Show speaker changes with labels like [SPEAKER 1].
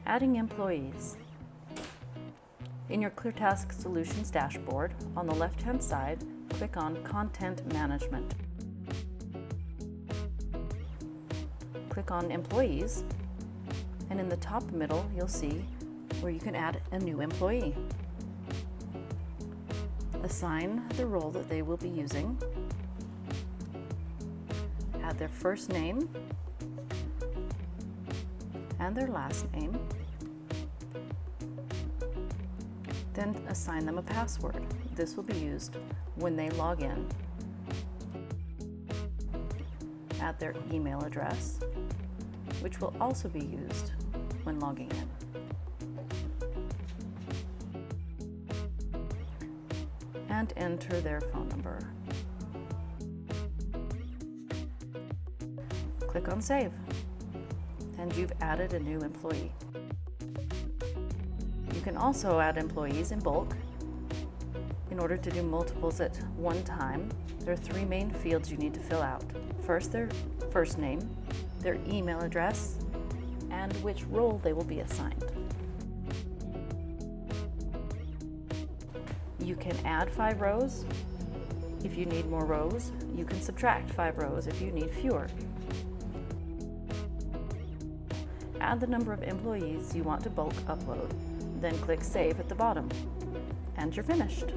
[SPEAKER 1] Adding employees. In your ClearTask Solutions dashboard, on the left-hand side, click on Content Management. Click on Employees, and in the top middle, you'll see where you can add a new employee. Assign the role that they will be using. Add their first name and their last name. Then assign them a password. This will be used when they log in. Add their email address, which will also be used when logging in. And enter their phone number. Click on Save, and you've added a new employee. You can also add employees in bulk. In order to do multiples at one time, there are three main fields you need to fill out. First, their first name, their email address, and which role they will be assigned. You can add 5 rows. If you need more rows, you can subtract 5 rows if you need fewer. Add the number of employees you want to bulk upload, then click Save at the bottom, and you're finished.